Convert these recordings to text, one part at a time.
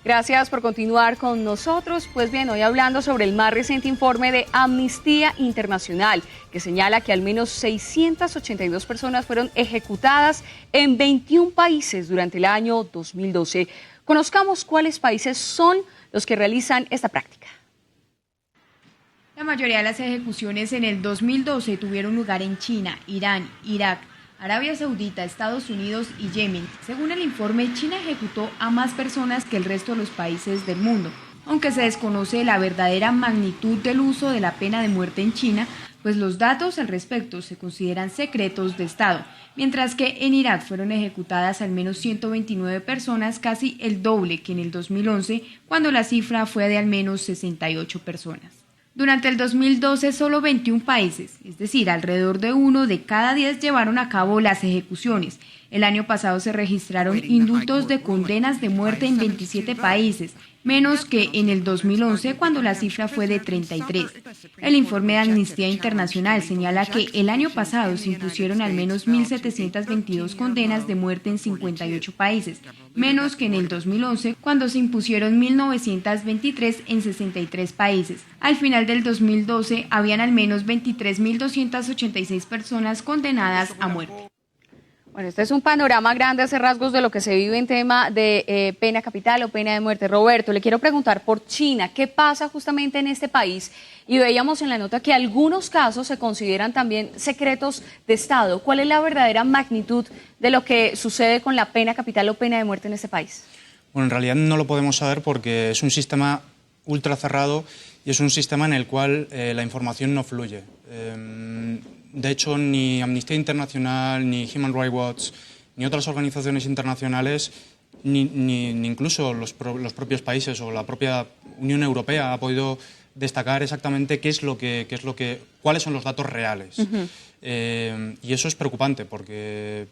Gracias por continuar con nosotros. Pues bien, hoy hablando sobre el más reciente informe de Amnistía Internacional, que señala que al menos 682 personas fueron ejecutadas en 21 países durante el año 2012. Conozcamos cuáles países son los que realizan esta práctica. La mayoría de las ejecuciones en el 2012 tuvieron lugar en China, Irán, Irak, Arabia Saudita, Estados Unidos y Yemen. Según el informe, China ejecutó a más personas que el resto de los países del mundo. Aunque se desconoce la verdadera magnitud del uso de la pena de muerte en China, pues los datos al respecto se consideran secretos de Estado, mientras que en Irak fueron ejecutadas al menos 129 personas, casi el doble que en el 2011, cuando la cifra fue de al menos 68 personas. Durante el 2012, solo 21 países, es decir, alrededor de 1 de cada 10 llevaron a cabo las ejecuciones. El año pasado se registraron indultos de condenas de muerte en 27 países, menos que en el 2011, cuando la cifra fue de 33. El informe de Amnistía Internacional señala que el año pasado se impusieron al menos 1.722 condenas de muerte en 58 países, menos que en el 2011, cuando se impusieron 1.923 en 63 países. Al final del 2012, habían al menos 23.286 personas condenadas a muerte. Bueno, este es un panorama grande, hace rasgos de lo que se vive en tema de pena capital o pena de muerte. Roberto, le quiero preguntar por China, ¿qué pasa justamente en este país? Y veíamos en la nota que algunos casos se consideran también secretos de Estado. ¿Cuál es la verdadera magnitud de lo que sucede con la pena capital o pena de muerte en este país? Bueno, en realidad no lo podemos saber porque es un sistema ultra cerrado y es un sistema en el cual la información no fluye. De hecho, ni Amnistía Internacional, ni Human Rights Watch, ni otras organizaciones internacionales, ni incluso los propios países o la propia Unión Europea ha podido destacar exactamente cuáles son los datos reales. Y eso es preocupante porque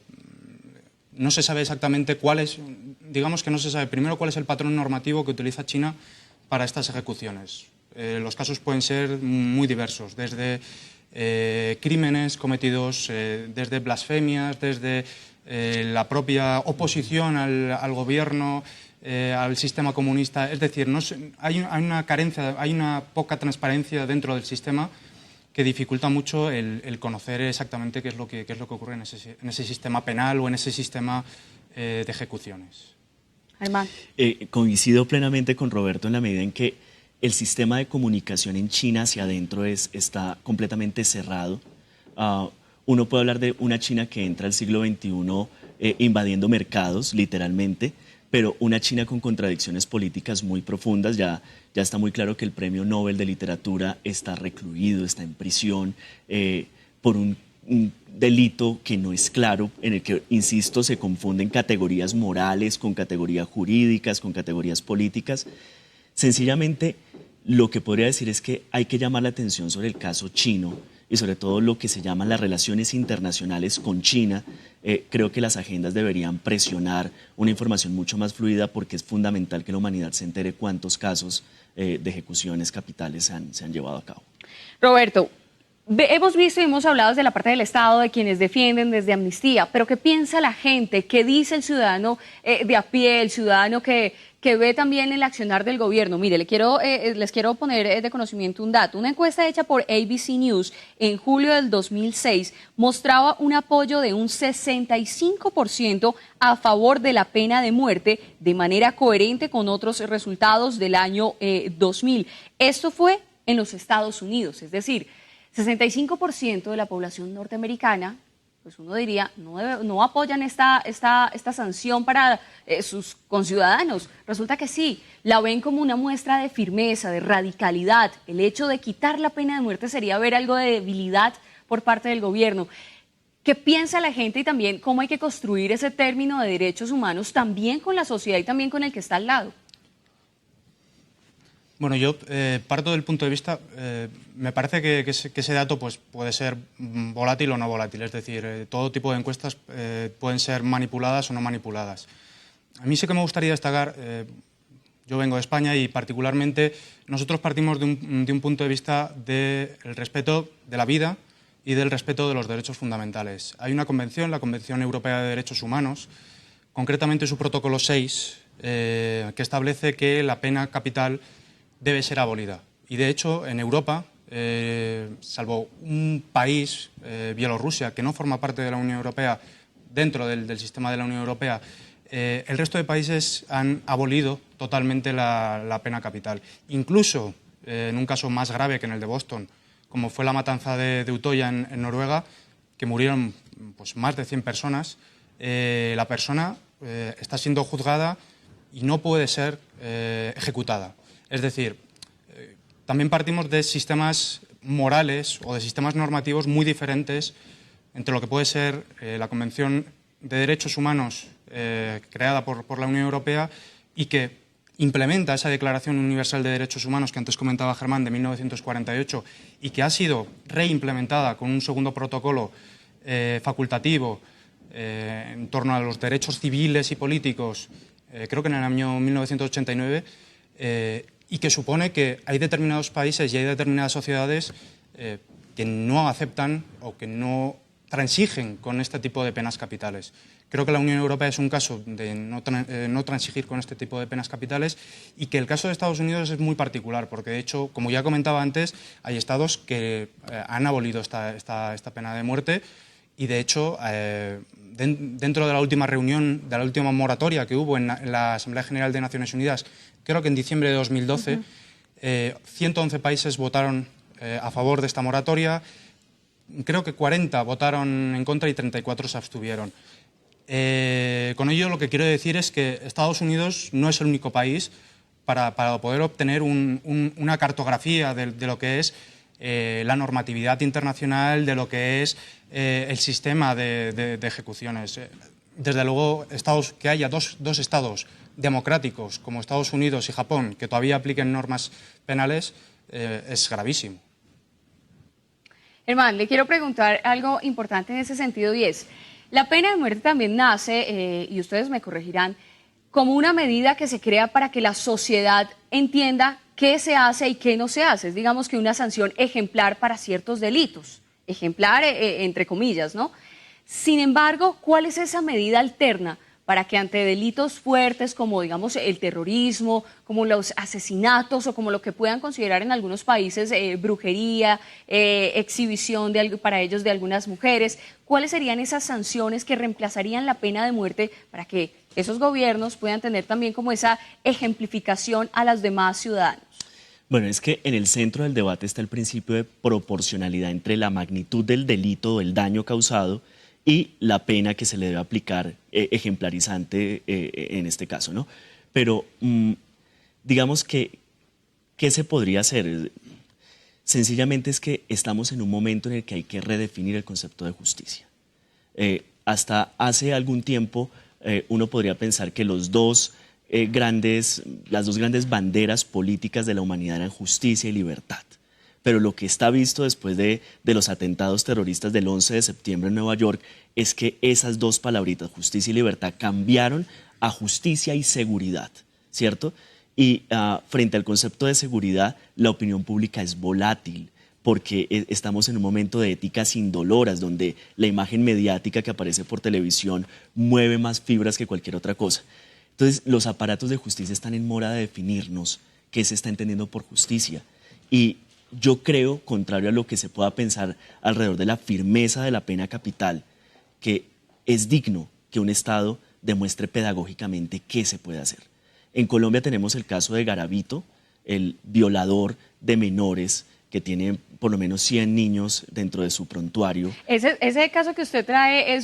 no se sabe exactamente digamos que no se sabe primero cuál es el patrón normativo que utiliza China para estas ejecuciones. Los casos pueden ser muy diversos, desde crímenes cometidos, desde blasfemias, desde la propia oposición al gobierno, al sistema comunista. Es decir, hay una carencia, hay una poca transparencia dentro del sistema que dificulta mucho el conocer exactamente qué es lo que ocurre en ese sistema penal o en ese sistema de ejecuciones. Armand. Coincido plenamente con Roberto en la medida en que el sistema de comunicación en China hacia adentro está completamente cerrado. Uno puede hablar de una China que entra al siglo XXI invadiendo mercados, literalmente, pero una China con contradicciones políticas muy profundas. Ya está muy claro que el Premio Nobel de Literatura está recluido, está en prisión por un delito que no es claro, en el que, insisto, se confunden categorías morales con categorías jurídicas, con categorías políticas. Sencillamente, lo que podría decir es que hay que llamar la atención sobre el caso chino y sobre todo lo que se llaman las relaciones internacionales con China. Creo que las agendas deberían presionar una información mucho más fluida porque es fundamental que la humanidad se entere cuántos casos de ejecuciones capitales se han llevado a cabo. Roberto, hemos visto y hemos hablado desde la parte del Estado, de quienes defienden desde Amnistía, pero ¿qué piensa la gente? ¿Qué dice el ciudadano de a pie, el ciudadano que ve también el accionar del gobierno? Mire, les quiero poner de conocimiento un dato. Una encuesta hecha por ABC News en julio del 2006 mostraba un apoyo de un 65% a favor de la pena de muerte, de manera coherente con otros resultados del año 2000. Esto fue en los Estados Unidos, es decir, 65% de la población norteamericana, pues uno diría, no apoyan esta sanción para sus conciudadanos. Resulta que sí, la ven como una muestra de firmeza, de radicalidad. El hecho de quitar la pena de muerte sería ver algo de debilidad por parte del gobierno. ¿Qué piensa la gente y también cómo hay que construir ese término de derechos humanos también con la sociedad y también con el que está al lado? Bueno, yo parto del punto de vista, me parece que ese dato pues, puede ser volátil o no volátil, es decir, todo tipo de encuestas pueden ser manipuladas o no manipuladas. A mí sí que me gustaría destacar, yo vengo de España y particularmente nosotros partimos de un punto de vista del respeto de la vida y del respeto de los derechos fundamentales. Hay una convención, la Convención Europea de Derechos Humanos, concretamente su protocolo 6, que establece que la pena capital debe ser abolida. Y de hecho, en Europa, salvo un país, Bielorrusia, que no forma parte de la Unión Europea, dentro del sistema de la Unión Europea, el resto de países han abolido totalmente la pena capital. Incluso, en un caso más grave que en el de Boston, como fue la matanza de Utoya en Noruega, que murieron pues, más de 100 personas, la persona está siendo juzgada y no puede ser ejecutada. Es decir, también partimos de sistemas morales o de sistemas normativos muy diferentes entre lo que puede ser la Convención de Derechos Humanos creada por la Unión Europea y que implementa esa Declaración Universal de Derechos Humanos que antes comentaba Germán, de 1948, y que ha sido reimplementada con un segundo protocolo facultativo en torno a los derechos civiles y políticos, creo que en el año 1989, y que supone que hay determinados países y hay determinadas sociedades que no aceptan o que no transigen con este tipo de penas capitales. Creo que la Unión Europea es un caso de no transigir con este tipo de penas capitales y que el caso de Estados Unidos es muy particular porque, de hecho, como ya comentaba antes, hay estados que han abolido esta pena de muerte y, de hecho, dentro de la última reunión, de la última moratoria que hubo en la Asamblea General de Naciones Unidas, creo que en diciembre de 2012, 111 países votaron a favor de esta moratoria, creo que 40 votaron en contra y 34 se abstuvieron. Con ello lo que quiero decir es que Estados Unidos no es el único país para poder obtener una cartografía de lo que es la normatividad internacional, de lo que es el sistema de ejecuciones. Desde luego, que haya dos estados democráticos como Estados Unidos y Japón que todavía apliquen normas penales es gravísimo. Germán, le quiero preguntar algo importante en ese sentido y es, la pena de muerte también nace, y ustedes me corregirán, como una medida que se crea para que la sociedad entienda qué se hace y qué no se hace. Es, digamos, que una sanción ejemplar para ciertos delitos, ejemplar entre comillas, ¿no? Sin embargo, ¿cuál es esa medida alterna para que ante delitos fuertes como, digamos, el terrorismo, como los asesinatos o como lo que puedan considerar en algunos países brujería, exhibición para ellos de algunas mujeres, cuáles serían esas sanciones que reemplazarían la pena de muerte para que esos gobiernos puedan tener también como esa ejemplificación a los demás ciudadanos? Bueno, es que en el centro del debate está el principio de proporcionalidad entre la magnitud del delito o el daño causado y la pena que se le debe aplicar ejemplarizante en este caso, ¿no? Pero digamos que, ¿qué se podría hacer? Sencillamente es que estamos en un momento en el que hay que redefinir el concepto de justicia. Hasta hace algún tiempo uno podría pensar que las dos grandes banderas políticas de la humanidad eran justicia y libertad. Pero lo que está visto después de los atentados terroristas del 11 de septiembre en Nueva York es que esas dos palabritas, justicia y libertad, cambiaron a justicia y seguridad, ¿cierto? Y frente al concepto de seguridad, la opinión pública es volátil, porque estamos en un momento de éticas indoloras, donde la imagen mediática que aparece por televisión mueve más fibras que cualquier otra cosa. Entonces, los aparatos de justicia están en mora de definirnos qué se está entendiendo por justicia. Y yo creo, contrario a lo que se pueda pensar alrededor de la firmeza de la pena capital, que es digno que un Estado demuestre pedagógicamente qué se puede hacer. En Colombia tenemos el caso de Garavito, el violador de menores que tiene por lo menos 100 niños dentro de su prontuario. Ese caso que usted trae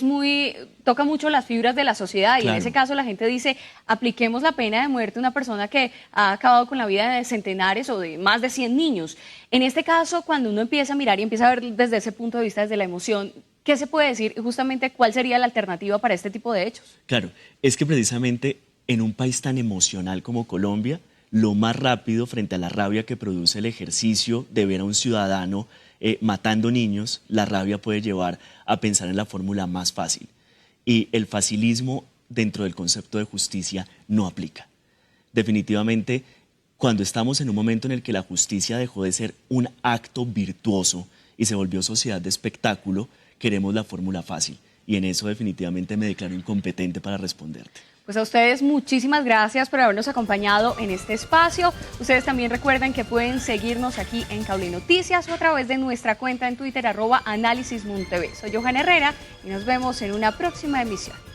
toca mucho las fibras de la sociedad, y claro, en ese caso la gente dice, apliquemos la pena de muerte a una persona que ha acabado con la vida de centenares o de más de 100 niños. En este caso, cuando uno empieza a mirar y empieza a ver desde ese punto de vista, desde la emoción, ¿qué se puede decir justamente cuál sería la alternativa para este tipo de hechos? Claro, es que precisamente en un país tan emocional como Colombia, lo más rápido frente a la rabia que produce el ejercicio de ver a un ciudadano matando niños, la rabia puede llevar a pensar en la fórmula más fácil. Y el facilismo dentro del concepto de justicia no aplica. Definitivamente, cuando estamos en un momento en el que la justicia dejó de ser un acto virtuoso y se volvió sociedad de espectáculo, queremos la fórmula fácil. Y en eso definitivamente me declaro incompetente para responderte. Pues a ustedes muchísimas gracias por habernos acompañado en este espacio. Ustedes también recuerden que pueden seguirnos aquí en Cable Noticias o a través de nuestra cuenta en Twitter @AnalisisMunTV. Soy Johanna Herrera y nos vemos en una próxima emisión.